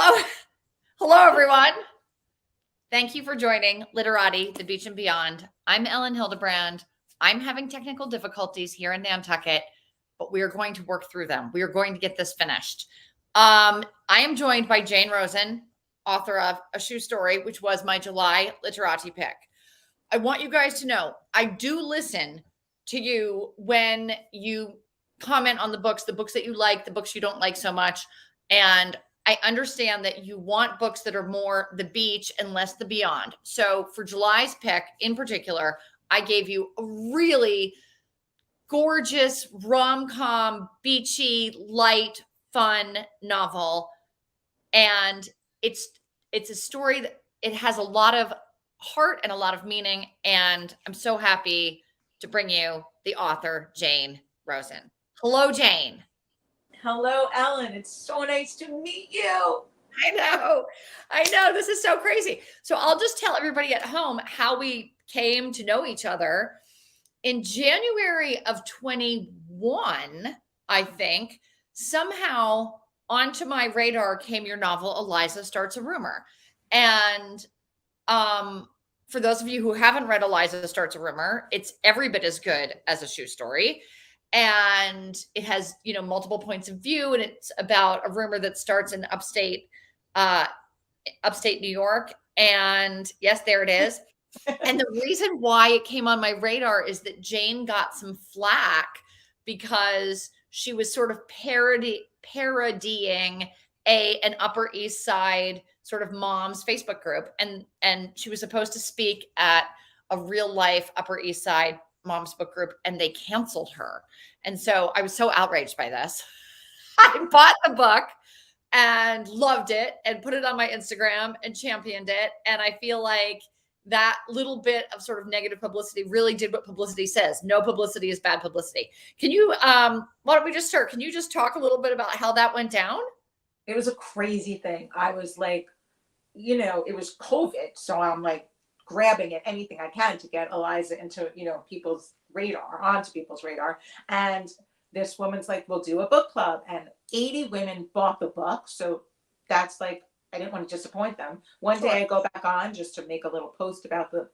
Hello. Hello, everyone. Thank you for joining Literati, the Beach and Beyond. I'm Elin Hilderbrand. I'm having technical difficulties here in Nantucket, but we are going to work through them. We are going to get this finished. I am joined by Jane Rosen, author of A Shoe Story, which was my July Literati pick. I want you guys to know I do listen to you when you comment on the books that you like, the books you don't like so much. And I understand that you want books that are more the beach and less the beyond. So for July's pick in particular, I gave you a really gorgeous rom-com, beachy, light, fun novel. And it's a story that it has a lot of heart and a lot of meaning. And I'm so happy to bring you the author, Jane Rosen. Hello, Jane. Hello, Ellen. It's so nice to meet you. I know. This is so crazy. So I'll just tell everybody at home how we came to know each other. In January of 21, I think, somehow onto my radar came your novel, Eliza Starts a Rumor. And for those of you who haven't read Eliza Starts a Rumor, it's every bit as good as A Shoe Story. And it has, multiple points of view, and it's about a rumor that starts in upstate New York. And yes, there it is. And the reason why it came on my radar is that Jane got some flack because she was sort of parodying an Upper East Side sort of mom's Facebook group. And she was supposed to speak at a real life Upper East Side mom's book group, and they canceled her. And so I was so outraged by this. I bought the book and loved it and put it on my Instagram and championed it. And I feel like that little bit of sort of negative publicity really did what publicity says. No publicity is bad publicity. Can you, why don't we just start? Can you just talk a little bit about how that went down? It was a crazy thing. I was like, it was COVID. So I'm like grabbing at anything I can to get Eliza into, onto people's radar. And this woman's like, we'll do a book club. And 80 women bought the book. So that's like, I didn't want to disappoint them. One day I go back on just to make a little post about the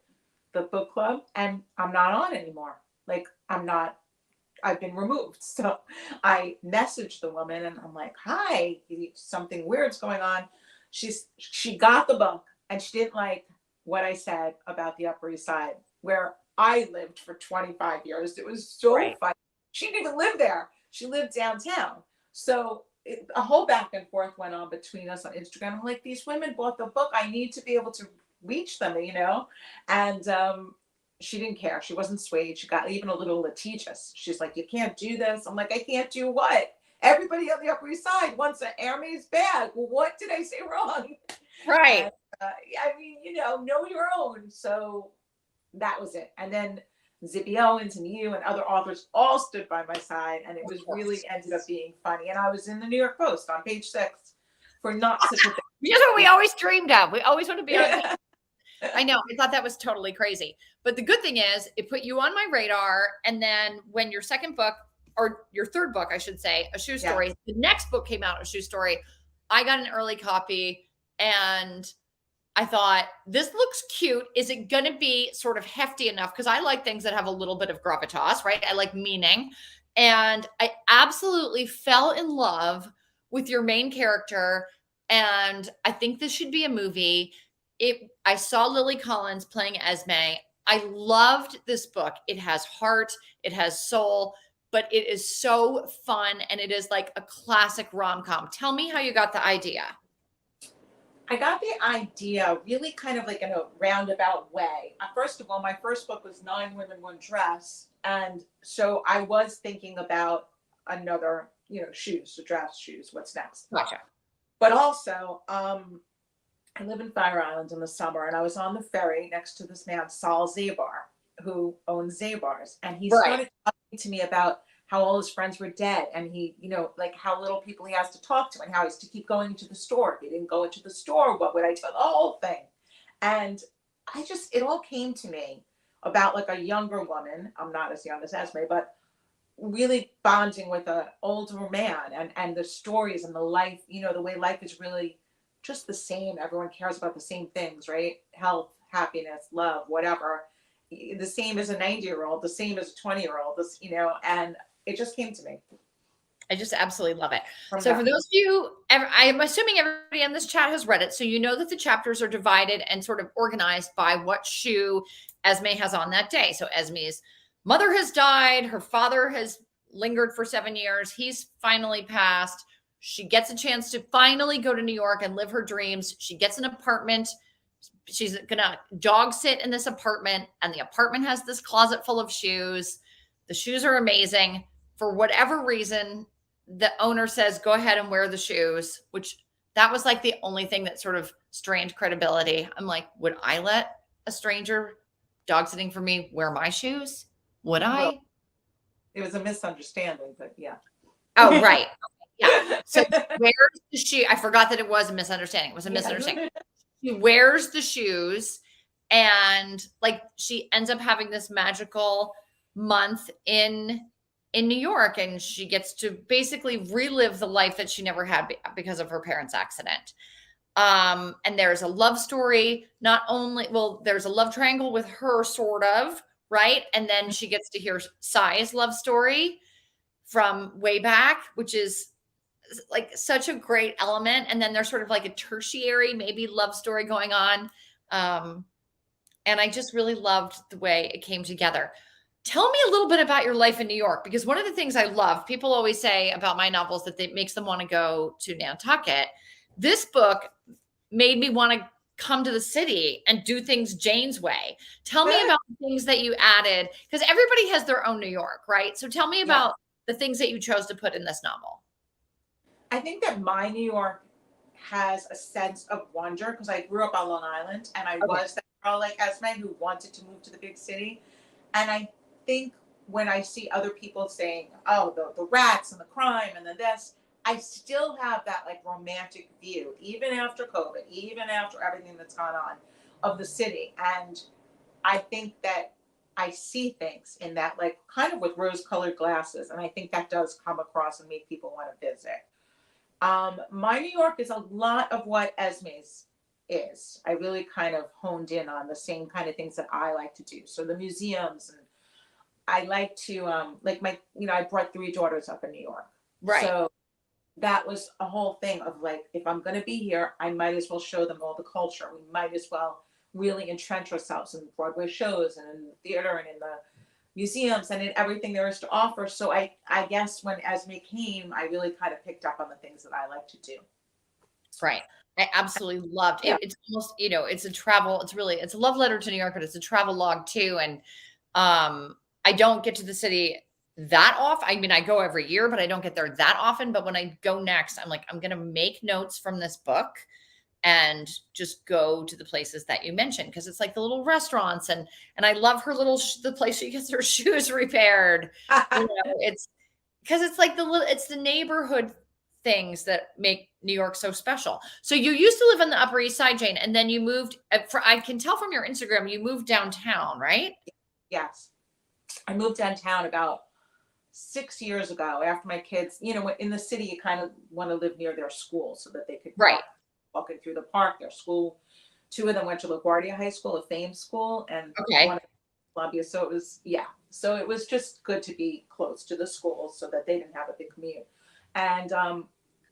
book club, and I'm not on anymore. Like, I've been removed. So I messaged the woman and I'm like, hi, something weird's going on. She got the book, and she didn't like what I said about the Upper East Side, where I lived for 25 years. It was so funny. She didn't even live there. She lived downtown. So a whole back and forth went on between us on Instagram. I'm like, these women bought the book. I need to be able to reach them, And she didn't care. She wasn't swayed. She got even a little litigious. She's like, you can't do this. I'm like, I can't do what? Everybody on the Upper East Side wants an Hermes bag. Well, what did I say wrong? Right. And, know your own. So that was it. And then Zippy Owens and you and other authors all stood by my side, and it was really ended up being funny. And I was in the New York Post on page 6 for not such a thing. That's what we always dreamed of. We always want to be on. I know. I thought that was totally crazy. But the good thing is it put you on my radar. And then when your second book, or your third book, I should say, A Shoe Story, the next book came out, A Shoe Story, I got an early copy and I thought, this looks cute. Is it going to be sort of hefty enough? Because I like things that have a little bit of gravitas, right? I like meaning. And I absolutely fell in love with your main character. And I think this should be a movie. I saw Lily Collins playing Esme. I loved this book. It has heart, it has soul, but it is so fun. And it is like a classic rom-com. Tell me how you got the idea. I got the idea really kind of like in a roundabout way. First of all, my first book was 9 Women, One Dress. And so I was thinking about another, shoes, dress shoes, what's next. Gotcha. But also, I live in Fire Island in the summer, and I was on the ferry next to this man, Saul Zabar, who owns Zabars. And he started talking to me about how all his friends were dead, and he, like how little people he has to talk to, and how he has to keep going into the store. If he didn't go into the store, what would I tell? The whole thing. And it all came to me about like a younger woman. I'm not as young as Esme, but really bonding with an older man, and the stories and the life, the way life is really just the same. Everyone cares about the same things, right? Health, happiness, love, whatever. The same as a 90-year-old, the same as a 20-year-old, this, and it just came to me I just absolutely love it. from So for that. those of you, I'm assuming everybody in this chat has read it. So you know that the chapters are divided and sort of organized by what shoe Esme has on that day. So Esme's mother has died. Her father has lingered for 7 years. He's finally passed. She gets a chance to finally go to New York and live her dreams. She gets an apartment. She's going to dog sit in this apartment, and the apartment has this closet full of shoes. The shoes are amazing. For whatever reason, the owner says, go ahead and wear the shoes, which that was like the only thing that sort of strained credibility. I'm like, would I let a stranger dog sitting for me wear my shoes? Would I? Well, it was a misunderstanding, but yeah. Oh, right. Yeah. So wears the shoe. I forgot that it was a misunderstanding. It was a misunderstanding. She wears the shoes, and like she ends up having this magical month in New York, and she gets to basically relive the life that she never had because of her parents' accident. And there's a love story, not only, well, there's a love triangle with her, sort of, right? And then she gets to hear Sai's love story from way back, which is like such a great element. And then there's sort of like a tertiary, maybe love story going on. And I just really loved the way it came together. Tell me a little bit about your life in New York, because one of the things I love, people always say about my novels that it makes them want to go to Nantucket. This book made me want to come to the city and do things Jane's way. Tell me about the things that you added, because everybody has their own New York, right? So tell me about the things that you chose to put in this novel. I think that my New York has a sense of wonder because I grew up on Long Island, and I was that girl like Esme who wanted to move to the big city. And I think when I see other people saying, oh, the rats and the crime and the this, I still have that like romantic view, even after COVID, even after everything that's gone on, of the city. And I think that I see things in that, like kind of with rose colored glasses. And I think that does come across and make people want to visit. My New York is a lot of what Esme's is. I really kind of honed in on the same kind of things that I like to do. So the museums, and I like to like my, I brought 3 daughters up in New York. Right. So that was a whole thing of like, if I'm going to be here, I might as well show them all the culture. We might as well really entrench ourselves in Broadway shows and in the theater and in the museums and in everything there is to offer. So I guess when Esme came, I really kind of picked up on the things that I like to do. Right. I absolutely loved it. It's almost, it's a travel, it's a love letter to New York, but it's a travel log too. And I don't get to the city that often. I mean, I go every year, but I don't get there that often. But when I go next, I'm like, I'm going to make notes from this book and just go to the places that you mentioned, because it's like the little restaurants, and I love her the place she gets her shoes repaired. It's because it's like it's the neighborhood things that make New York so special. So you used to live on the Upper East Side, Jane, and then you moved. I can tell from your Instagram you moved downtown, right? Yes, I moved downtown about 6 years ago after my kids. In the city, you kind of want to live near their school so that they could walking through the park, their school. 2 of them went to LaGuardia High School, a famed school, and one at Columbia. So it was just good to be close to the schools so that they didn't have a big commute. And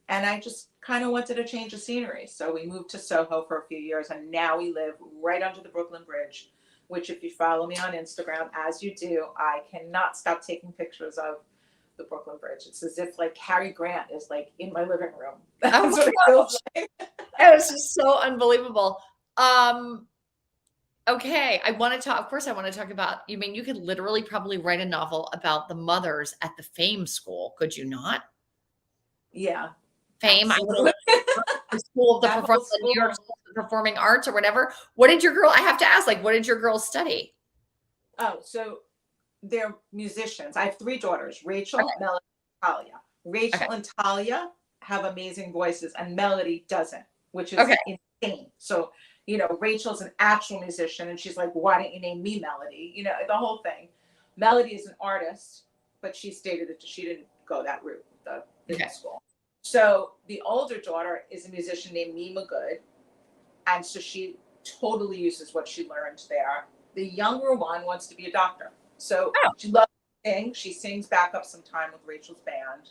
I just kind of wanted to change the scenery. So we moved to Soho for a few years, and now we live right under the Brooklyn Bridge, which if you follow me on Instagram, as you do, I cannot stop taking pictures of the Brooklyn Bridge. It's as if like Cary Grant is like in my living room. That's what it feels like. It was just so unbelievable. Okay. I want to talk about, you could literally probably write a novel about the mothers at the Fame School. Could you not? Yeah. Fame. The school of the New York School of Performing Arts or whatever. What did your girl, I have to ask, like, what did your girls study? Oh, so they're musicians. I have 3 daughters, Rachel, Melody, Talia. Rachel and Talia have amazing voices, and Melody doesn't, which is insane. So, Rachel's an actual musician, and she's like, why didn't you name me Melody? The whole thing. Melody is an artist, but she stated that she didn't go that route with the school. So the older daughter is a musician named Mima Good. And so she totally uses what she learned there. The younger one wants to be a doctor. So Oh, she loves to sing. She sings backup sometime with Rachel's band.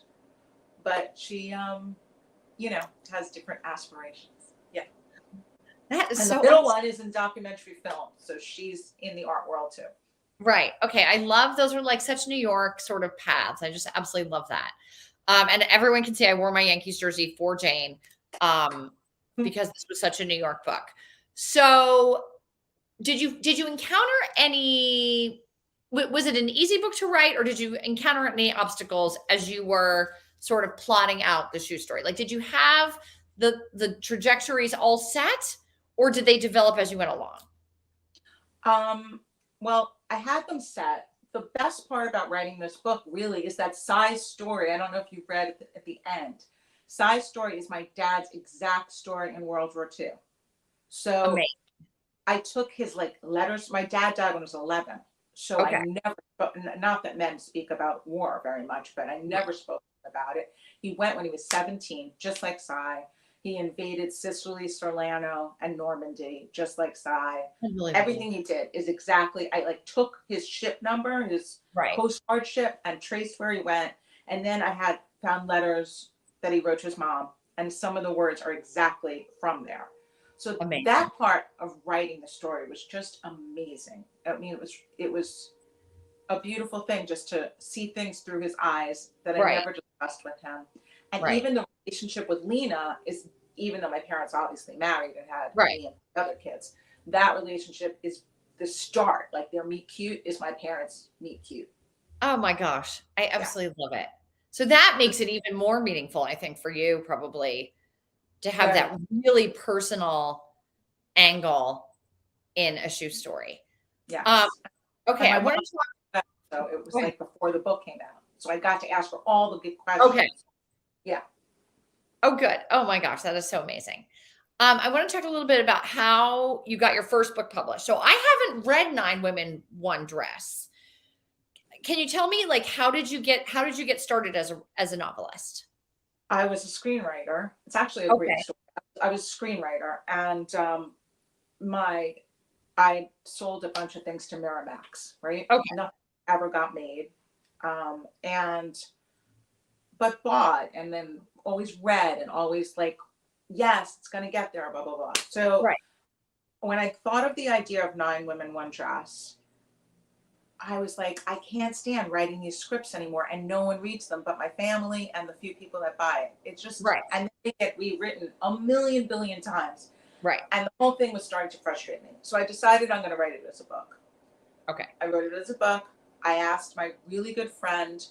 But she, has different aspirations. Yeah. that is And the so middle awesome. one is in documentary film. So she's in the art world too. Right. Okay. I love those are like such New York sort of paths. I just absolutely love that. And everyone can see I wore my Yankees jersey for Jane because this was such a New York book. So did you encounter any was it an easy book to write or did you encounter any obstacles as you were sort of plotting out the shoe story? Like did you have the trajectories all set or did they develop as you went along? Well, I had them set. The best part about writing this book really is that Sai's story. I don't know if you've read it at the end. Sai's story is my dad's exact story in World War II. So Amazing. I took his like letters. My dad died when I was 11. So Okay. I never, not that men speak about war very much, but I never spoke about it. He went when he was 17, just like Sai. He invaded Sicily, Salerno, and Normandy, just like Sai. Unbelievable. Everything he did is exactly, I like took his ship number, his Right. Coast Guard ship, and traced where he went. And then I had found letters that he wrote to his mom, and some of the words are exactly from there. So Amazing. that part of writing the story was just amazing. I mean, it was a beautiful thing just to see things through his eyes that I Right. never discussed with him. And Right. even the relationship with Lena is, even though my parents obviously married and had Right. me and other kids, that relationship is the start. Like their meet cute is my parents' meet cute. Oh my gosh. I absolutely love it. So that makes it even more meaningful, I think, for you probably to have Very, that really personal angle in a shoe story. yes. Okay, And I my mom, want to talk. so it was Go ahead. like before the book came out. So I got to ask her all the good questions. Okay. Yeah. Oh, good. Oh my gosh, that is so amazing. I want to talk a little bit about how you got your first book published. So I haven't read Nine Women, One Dress. Can you tell me like how did you get started as a novelist? I was a screenwriter. It's actually a great Okay. story. I was a screenwriter, and my I sold a bunch of things to Miramax, right? Okay. Nothing ever got made, and but bought, and then always read, and always like, yes, it's gonna get there, blah blah blah. So Right. when I thought of the idea of Nine Women, One Dress, I was like, I can't stand writing these scripts anymore, and no one reads them but my family and the few people that buy it. It's just, Right. and they get rewritten a million billion times, Right. and the whole thing was starting to frustrate me. So I decided I'm going to write it as a book. Okay. I wrote it as a book. I asked my really good friend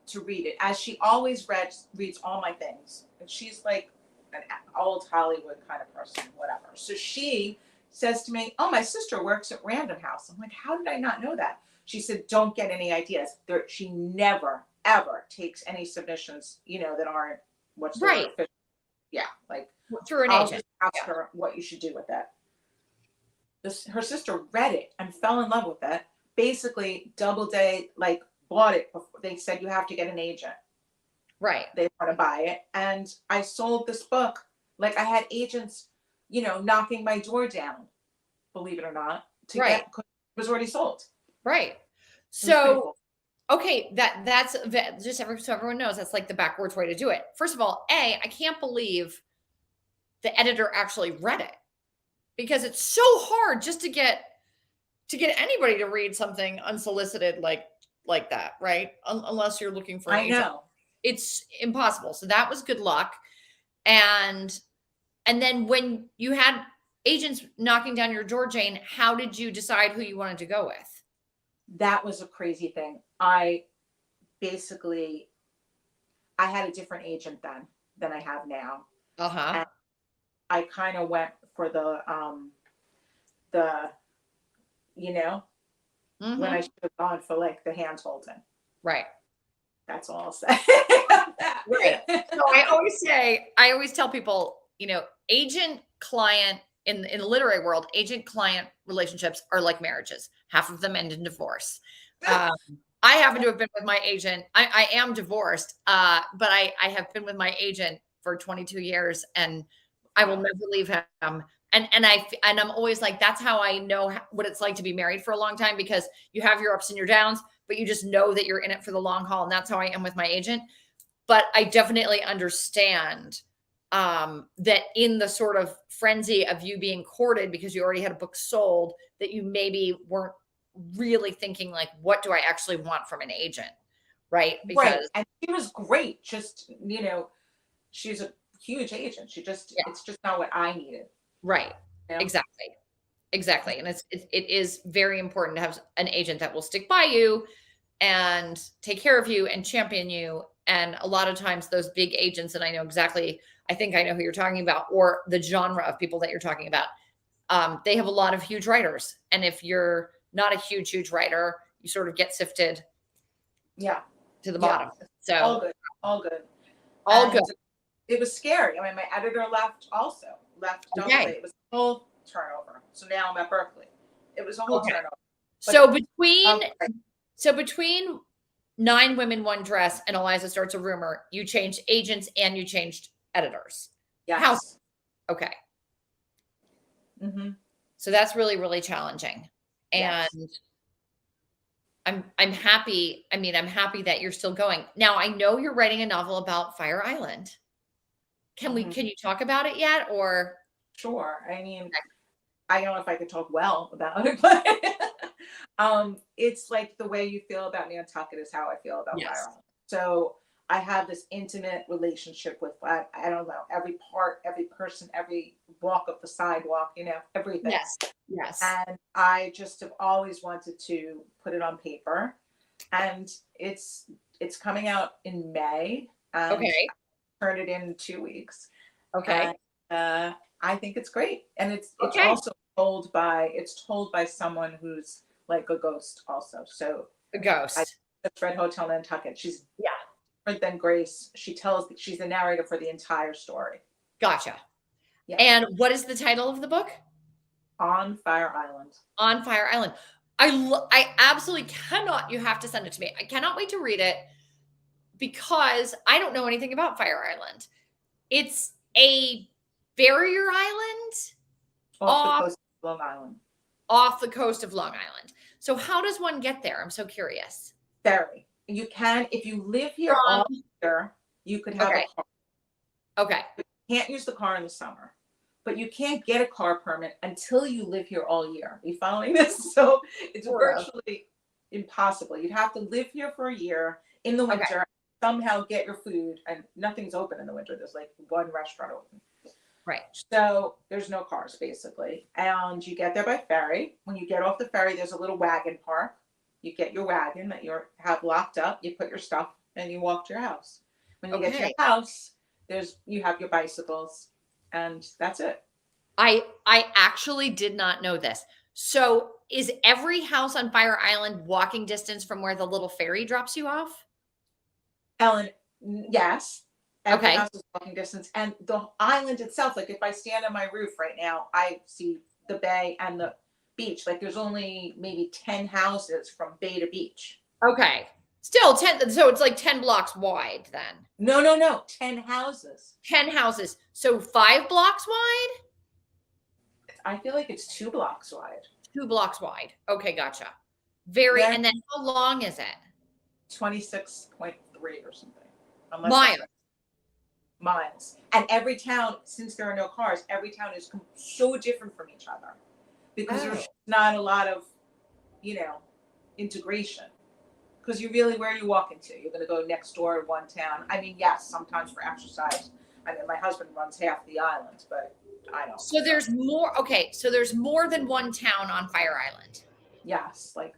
to read it, as she always reads all my things, and she's like an old Hollywood kind of person, whatever. So she says to me, "Oh, my sister works at Random House." I'm like, "How did I not know that?" She said, "Don't get any ideas." She never ever takes any submissions, that aren't what's the Right. word? Official. Yeah, like Through an I'll agent. just ask Yeah. her what you should do with that. Her sister read it and fell in love with it. Basically, Doubleday like bought it before they said you have to get an agent. Right. They want to buy it, and I sold this book like I had agents, knocking my door down. Believe it or not, to Right. get, it was already sold. Right. It was pretty So cool. okay, that's just so everyone knows that's like the backwards way to do it. First of all, I can't believe the editor actually read it because it's so hard just to get anybody to read something unsolicited like that, right? Unless you're looking for an I agent. know. It's impossible. So that was good luck. And then when you had agents knocking down your door, Jane, how did you decide who you wanted to go with? That was a crazy thing. I had a different agent then than I have now. Uh-huh. And I kind of went for the when Mhm. I should have gone for like the hand holding. Right. That's all I'll say. Right. So I always tell people, agent client in the literary world, agent client relationships are like marriages. Half of them end in divorce. I happen to have been with my agent. I am divorced, but I have been with my agent for 22 years, and I will Wow. never leave him. And I'm always like, that's how I know what it's like to be married for a long time, because you have your ups and your downs, but you just know that you're in it for the long haul. And that's how I am with my agent. But I definitely understand that in the sort of frenzy of you being courted because you already had a book sold, that you maybe weren't really thinking like, what do I actually want from an agent? Right. Right. Because, And she was great. Just, she's a huge agent. yeah, It's just not what I needed. right. You know? Exactly. Exactly. And it is very important to have an agent that will stick by you and take care of you and champion you. And a lot of times those big agents, and I know exactly, I think I know who you're talking about, or the genre of people that you're talking about. They have a lot of huge writers. And if you're not a huge writer, you sort of get sifted Yeah. to the Yeah. bottom. All So good. All good. all good. And it was scary. I mean, my editor left double Okay. day. It was a whole turnover. So now I'm at Berkeley. It was a whole Okay. turnover. So But between okay, so between Nine Women, One Dress and Eliza Starts a Rumor, you changed agents and you changed editors. How? yes. Okay. Hmm. So that's really, really challenging. And Yes. I'm happy. I mean, I'm happy that you're still going. Now I know you're writing a novel about Fire Island. Hmm. Can you talk about it yet? Or Sure. I mean, I don't know if I could talk well about it, but it's like the way you feel about Nantucket is how I feel about Fire yes. Island. So I have this intimate relationship with, I don't know, every part, every person, every walk of the sidewalk, everything. Yes. Yes. And I just have always wanted to put it on paper. And it's coming out in May, and Okay. I turn it in 2 weeks. Okay. And I think it's great. And it's Okay. also it's told by someone who's like a ghost also. So The I ghost. just read Hotel Nantucket. She's Yeah. different than Grace. She's the narrator for the entire story. Gotcha. Yeah. And what is the title of the book? On Fire Island. On Fire Island. I absolutely cannot. You have to send it to me. I cannot wait to read it because I don't know anything about Fire Island. It's a barrier island Off the off coast of Long Island. off the coast of Long Island. So how does one get there? I'm so curious. Ferry. You can, if you live here From all year, you could have okay. a car. Okay. You can't use the car in the summer, but you can't get a car permit until you live here all year. Are you following this? So it's Sort of. virtually impossible. You'd have to live here for a year in the Okay. winter, somehow get your food, and nothing's open in the winter. There's like one restaurant open. Right. So there's no cars basically. And you get there by ferry. When you get off the ferry, there's a little wagon park. You get your wagon that you have locked up, you put your stuff, and you walk to your house. When you get to your Okay. house, you have your bicycles, and that's it. I actually did not know this. So is every house on Fire Island walking distance from where the little ferry drops you off? Ellen, yes, every Okay. house is walking distance, and the island itself. Like if I stand on my roof right now, I see the bay and the beach. Like there's only maybe 10 houses from bay to beach. Okay. Still 10. So it's like 10 blocks wide then. No, 10 houses. 10 houses. So 5 blocks wide? I feel like it's 2 blocks wide. 2 blocks wide. Okay, gotcha. Yeah, And then how long is it? 26.3 or something. Miles. Miles. And every town, since there are no cars, every town is so different from each other because Oh. there's not a lot of, integration. Because where are you walking to? You're going to go next door to one town. I mean, yes, sometimes for exercise. I mean, my husband runs half the island, but I don't. So there's more. Okay, so there's more than one town on Fire Island. Yes, like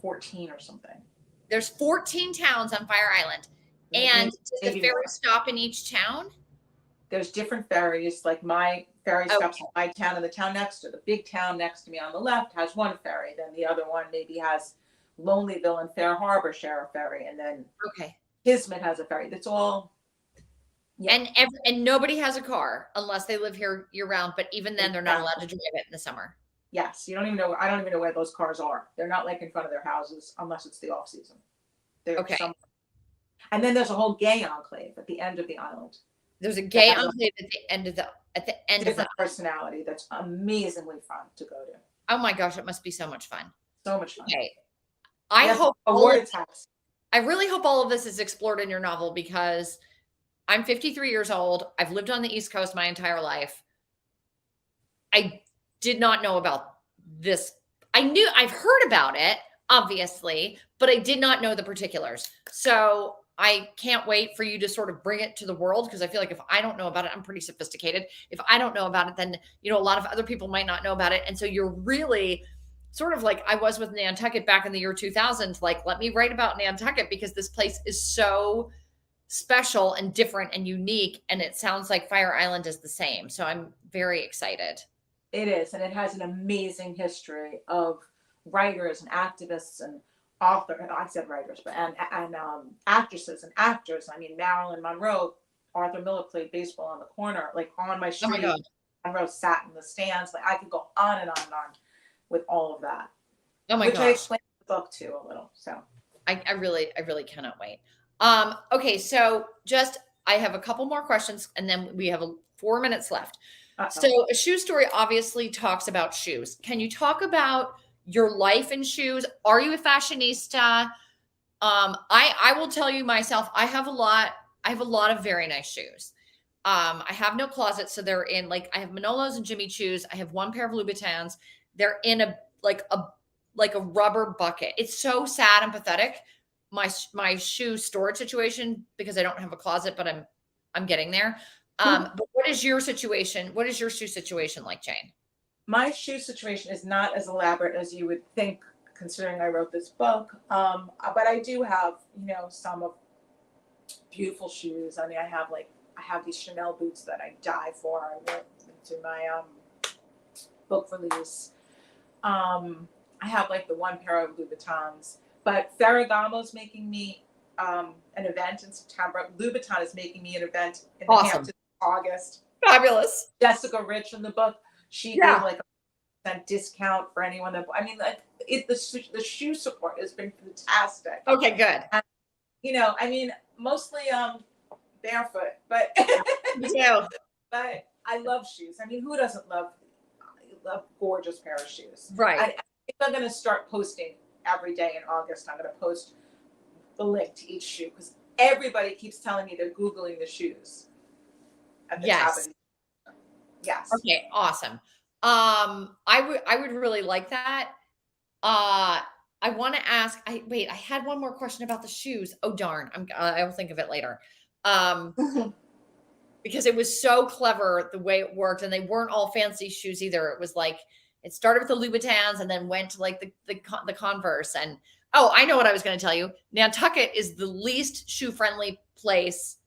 14 or something. There's 14 towns on Fire Island. And does the ferry stop in each town? There's different ferries. Like my ferry stops in Okay. my town and the town next to. The big town next to me on the left has one ferry. Then the other one maybe has Lonelyville and Fair Harbor share a ferry, and then Okay. Kismet has a ferry. That's all. Yeah. And nobody has a car unless they live here year round. But even then, they're not allowed to drive it in the summer. Yes, you don't even know. I don't even know where those cars are. They're not like in front of their houses unless it's the off season. They're Okay. some, and then there's a whole gay enclave at the end of the island. There's a That gay has a enclave at the end of the different personality that's amazingly fun to go to. Oh my gosh, it must be so much fun. So much fun. Okay. I Yes, hope award attacks. I really hope all of this is explored in your novel because I'm 53 years old. I've lived on the East Coast my entire life. I did not know about this. I've heard about it, obviously, but I did not know the particulars. So I can't wait for you to sort of bring it to the world because I feel like if I don't know about it, I'm pretty sophisticated. If I don't know about it, then, a lot of other people might not know about it. And so you're really sort of like I was with Nantucket back in the year 2000, like, let me write about Nantucket because this place is so special and different and unique. And it sounds like Fire Island is the same. So I'm very excited. It is, and it has an amazing history of writers and activists and author. I said writers, but and actresses and actors. I mean, Marilyn Monroe, Arthur Miller played baseball on the corner, like on my Oh my street. God. Monroe sat in the stands. Like I could go on and on and on with all of that. Oh my which gosh. I explained in the book too a little. So I really cannot wait. Okay, so I have a couple more questions and then we have 4 minutes left. So a shoe story obviously talks about shoes. Can you talk about your life in shoes? Are you a fashionista? I will tell you myself, I have a lot of very nice shoes. I have no closet, so they're in I have Manolos and Jimmy Choos. I have one pair of Louboutins. They're in a rubber bucket. It's so sad and pathetic. My shoe storage situation because I don't have a closet, but I'm getting there. But what is your situation? What is your shoe situation like, Jane? My shoe situation is not as elaborate as you would think, considering I wrote this book. But I do have, some of beautiful shoes. I mean, I have these Chanel boots that I die for. I wrote into my book release. I have the one pair of Louboutins, but Ferragamo's making me an event in September. Louboutin is making me an event in the Hamptons in August. Fabulous. Jessica Rich in the book, she gave a discount for anyone that the shoe support has been fantastic. Okay, good. And, mostly barefoot, but Me too. but I love shoes. I mean, who doesn't love gorgeous pair of shoes? Right. I think I'm going to start posting every day in August. I'm going to post the link to each shoe because everybody keeps telling me they're Googling the shoes at the top of the Yes. Okay, awesome. I would really like that. I want to ask. I had one more question about the shoes. Oh darn! I will think of it later. Because it was so clever the way it worked, and they weren't all fancy shoes either. It was it started with the Louboutins and then went to the Converse. And I know what I was going to tell you. Nantucket is the least shoe friendly place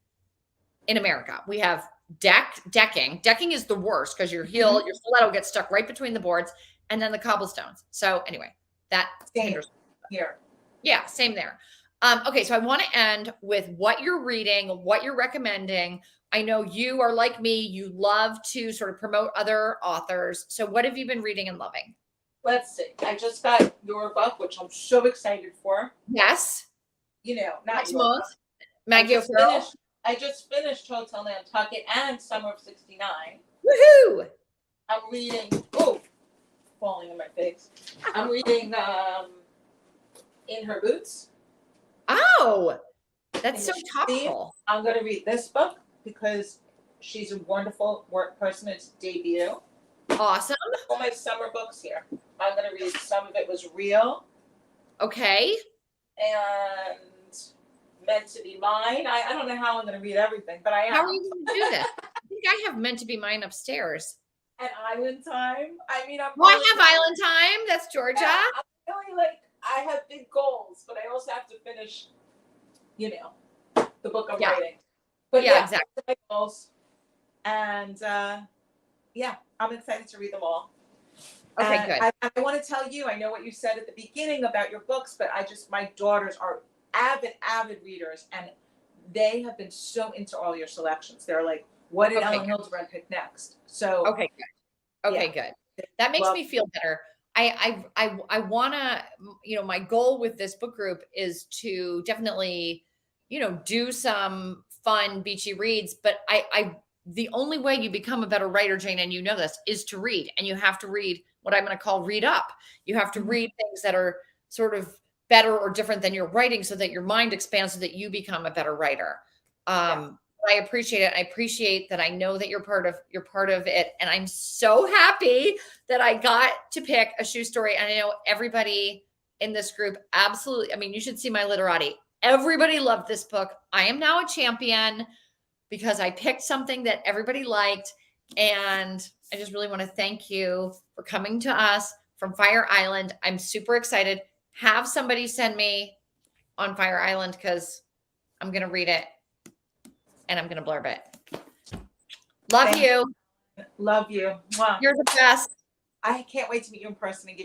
in America. We have decking. Decking is the worst because your stiletto gets stuck right between the boards, and then the cobblestones. So anyway, that hinders here. Yeah, same there. Okay, so I want to end with what you're reading, what you're recommending. I know you are like me. You love to sort of promote other authors. So what have you been reading and loving? Let's see. I just got your book, which I'm so excited for. Yes. Not your book. Maggie O'Farrell. I just finished Hotel Nantucket and Summer of '69. Woohoo! I'm reading. Falling in my face. I'm reading In Her Boots. Oh, that's so topical. I'm going to read this book because she's a wonderful person. It's debut. Awesome. All my summer books here. I'm going to read Some of It Was Real. Okay. And Meant to Be Mine. I don't know how I'm going to read everything, but I am. How are you going to do that? I think I have Meant to Be Mine upstairs. And Island Time. I mean, I have Island Time. That's Georgia. Yeah, I'm really I have big goals, but I also have to finish, the book I'm writing. But exactly. My goals. And I'm excited to read them all. Okay, good. I want to tell you, I know what you said at the beginning about your books, but my daughters are avid readers, and they have been so into all your selections. They're like, what did Elin Hilderbrand pick next? So okay, good. That makes me feel better. I want to, my goal with this book group is to definitely, do some fun beachy reads, but the only way you become a better writer, Jane, and you know this, is to read. And you have to read what I'm going to call read up. You have to read things that are sort of better or different than your writing so that your mind expands so that you become a better writer. I appreciate it. I appreciate that. I know that you're part of it. And I'm so happy that I got to pick a shoe story. And I know everybody in this group absolutely, I mean, you should see my Literati. Everybody loved this book. I am now a champion because I picked something that everybody liked. And I just really want to thank you for coming to us from Fire Island. I'm super excited. Have somebody send me on Fire Island because I'm going to read it and I'm going to blurb it. Love you. Love you. Wow. You're the best. I can't wait to meet you in person and give you